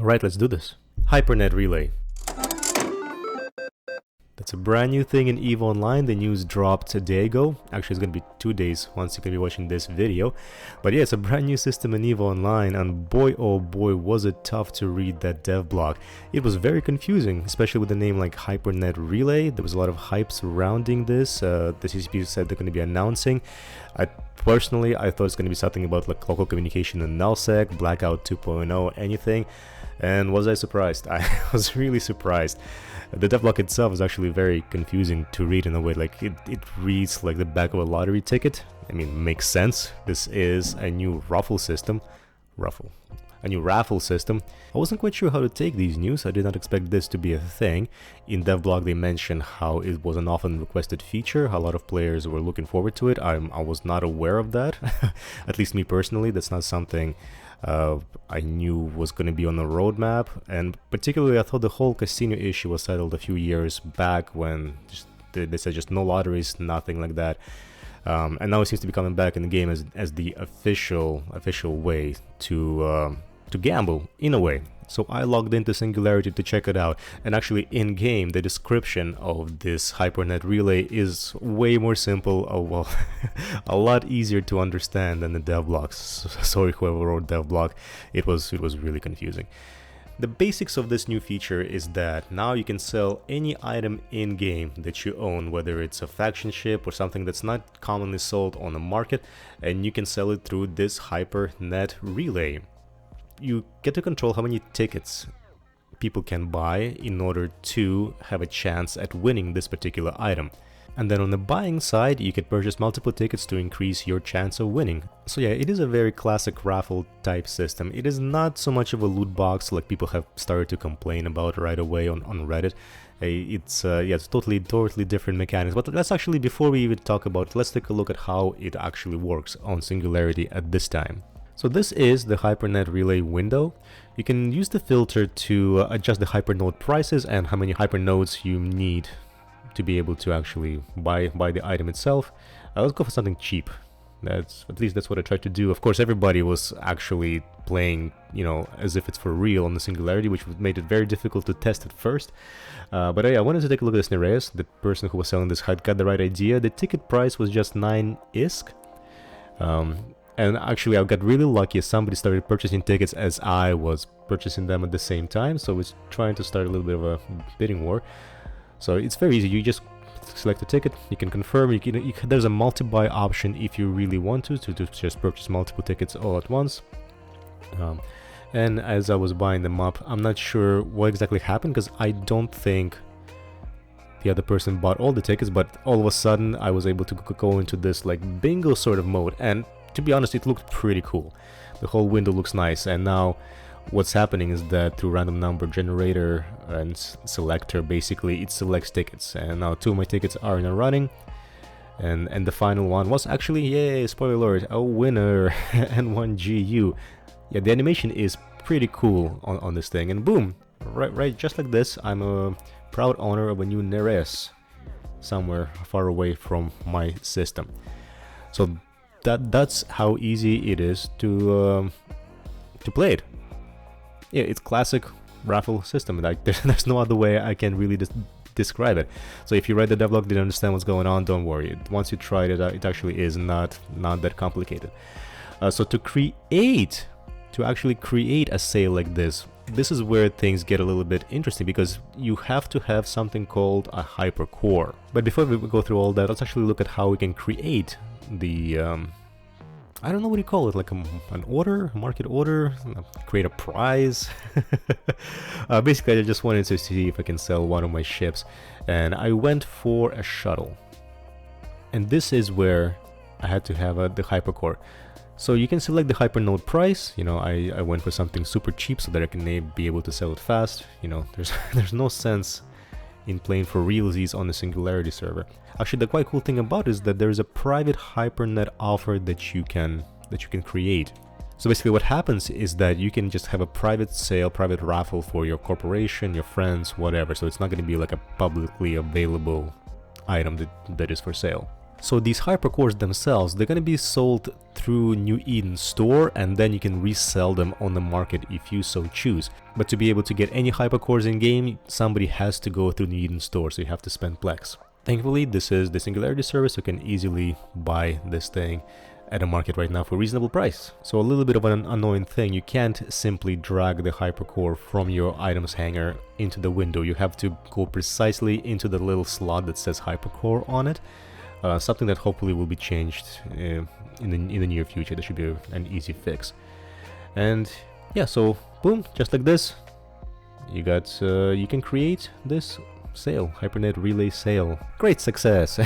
Alright, let's do this. Hypernet Relay. That's a brand new thing in EVE Online. The news dropped a day ago. Actually, it's going to be 2 days once you can be watching this video. But yeah, it's a brand new system in EVE Online, and boy oh boy was it tough to read that dev block. It was very confusing, especially with a name like Hypernet Relay. There was a lot of hype surrounding this. The CCP said they're going to be announcing. Personally, I thought it's going to be something about like local communication and nullsec, blackout 2.0, anything. And was I surprised? I was really surprised. The devlog itself is actually very confusing to read in a way, like it reads like the back of a lottery ticket. I mean, makes sense. This is a new Raffle system. A new Raffle system. I wasn't quite sure how to take these news. I did not expect this to be a thing. In devblog they mentioned how it was an often requested feature, how a lot of players were looking forward to it. I was not aware of that. At least me personally, that's not something I knew was going to be on the roadmap, and particularly I thought the whole casino issue was settled a few years back when they said just no lotteries, nothing like that. And now it seems to be coming back in the game as the official way to gamble in a way. So I logged into Singularity to check it out, and actually in game the description of this Hypernet Relay is way more simple, well, a lot easier to understand than the devblog. Sorry whoever wrote devblog, it was really confusing. The basics of this new feature is that now you can sell any item in game that you own, whether it's a faction ship or something that's not commonly sold on the market, and you can sell it through this Hypernet Relay. You get to control how many tickets people can buy in order to have a chance at winning this particular item. And then on the buying side, you can purchase multiple tickets to increase your chance of winning. So yeah, it is a very classic Raffle type system. It is not so much of a loot box like people have started to complain about right away on Reddit. It's totally different mechanics. But let's actually, before we even talk about it, let's take a look at how it actually works on Singularity at this time. So this is the Hypernet Relay window. You can use the filter to adjust the hypernode prices and how many hypernodes you need to be able to actually buy the item itself. Let's go for something cheap. At least that's what I tried to do. Of course, everybody was actually playing, as if it's for real on the Singularity, which made it very difficult to test at first. But I wanted to take a look at this Nereus. The person who was selling this had got the right idea. The ticket price was just 9 ISK. And actually I got really lucky as somebody started purchasing tickets as I was purchasing them at the same time, so it's trying to start a little bit of a bidding war. So it's very easy, you just select a ticket, you can confirm, there's a multi-buy option if you really want to just purchase multiple tickets all at once. And as I was buying them up, I'm not sure what exactly happened because I don't think the other person bought all the tickets, but all of a sudden I was able to go into this like bingo sort of mode, and to be honest, it looked pretty cool. The whole window looks nice, and now what's happening is that through random number generator and selector, basically it selects tickets, and now 2 of my tickets are in a running, and the final one was actually, yay, spoiler alert, a winner, N1GU. Yeah, the animation is pretty cool on this thing, and boom, right, just like this, I'm a proud owner of a new Nereus somewhere far away from my system. So that's how easy it is to play it. Yeah, it's classic Raffle system. Like there's no other way I can really describe it. So if you read the devlog, didn't understand what's going on, don't worry. Once you tried it, it actually is not that complicated. So to actually create a sale like this is where things get a little bit interesting, because you have to have something called a hypercore. But before we go through all that, let's actually look at how we can create the I don't know what you call it, like an order, market order, create a prize. Basically I just wanted to see if I can sell one of my ships, and I went for a shuttle, and this is where I had to have the hypercore. So you can select the hypernode price. I went for something super cheap so that I can be able to sell it fast. There's no sense in playing for realsies on the Singularity server. Actually, the quite cool thing about it is that there is a private Hypernet offer that you can create. So basically what happens is that you can just have a private sale, private raffle for your corporation, your friends, whatever. So it's not going to be like a publicly available item that is for sale. So these hypercores themselves, they're going to be sold through New Eden store, and then you can resell them on the market if you so choose. But to be able to get any hypercores in game, somebody has to go through New Eden store, so you have to spend Plex. Thankfully, this is the Singularity service, so you can easily buy this thing at a market right now for a reasonable price. So a little bit of an annoying thing, you can't simply drag the hypercore from your items hanger into the window. You have to go precisely into the little slot that says hypercore on it. Something that hopefully will be changed in the near future. That should be an easy fix. And yeah, so boom, just like this, you got you can create this sale, Hypernet Relay sale. Great success.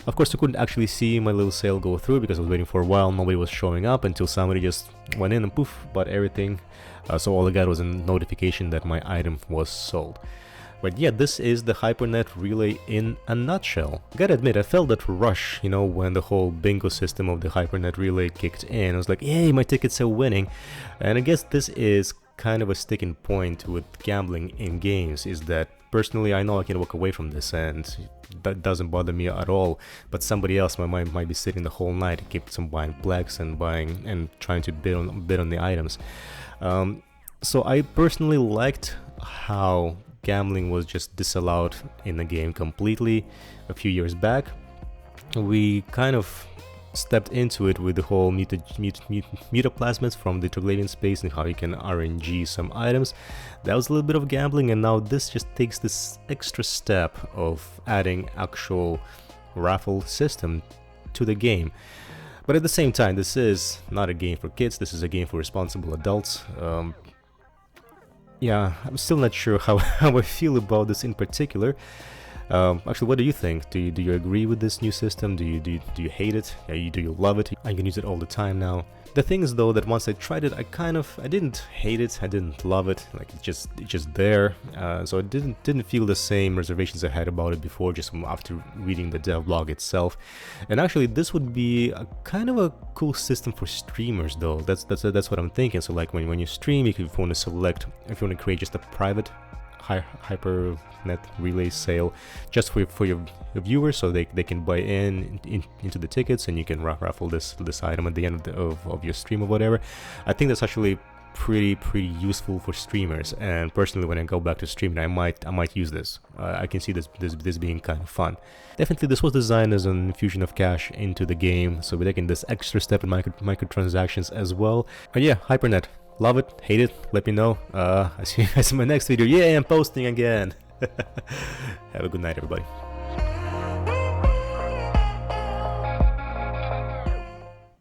Of course, I couldn't actually see my little sale go through because I was waiting for a while. Nobody was showing up until somebody just went in and poof, bought everything. So all I got was a notification that my item was sold. But yeah, this is the Hypernet Relay in a nutshell. Gotta admit, I felt that rush, you know, when the whole bingo system of the Hypernet Relay kicked in. I was like, yay, my tickets are winning. And I guess this is kind of a sticking point with gambling in games, is that personally I know I can walk away from this and that doesn't bother me at all, but somebody else might be sitting the whole night and keep some buying Plex and buying and trying to bid on the items. So I personally liked how gambling was just disallowed in the game completely a few years back. We kind of stepped into it with the whole metaplasmids from the Troglavian space and how you can RNG some items. That was a little bit of gambling, and now this just takes this extra step of adding actual raffle system to the game. But at the same time, this is not a game for kids, this is a game for responsible adults. Yeah, I'm still not sure how I feel about this in particular. Actually, what do you think? Do you agree with this new system? Do you hate it? Do you love it? I can use it all the time now. The thing is though that once I tried it, I didn't hate it, I didn't love it, like it's just there. So I didn't feel the same reservations I had about it before, just after reading the dev blog itself. And actually, this would be a kind of a cool system for streamers though. That's what I'm thinking. So like when you stream, if you want to select, if you want to create just a private Hypernet Relay sale just for your viewers, so they can buy into the tickets, and you can raffle this item at the end of your stream or whatever. I think that's actually pretty useful for streamers, and personally when I go back to streaming, I might use this. I can see this being kind of fun. Definitely this was designed as an infusion of cash into the game, so we're taking this extra step in microtransactions as well. But yeah, Hypernet. Love it, hate it, let me know. I see you guys in my next video. Yeah, I'm posting again. Have a good night, everybody.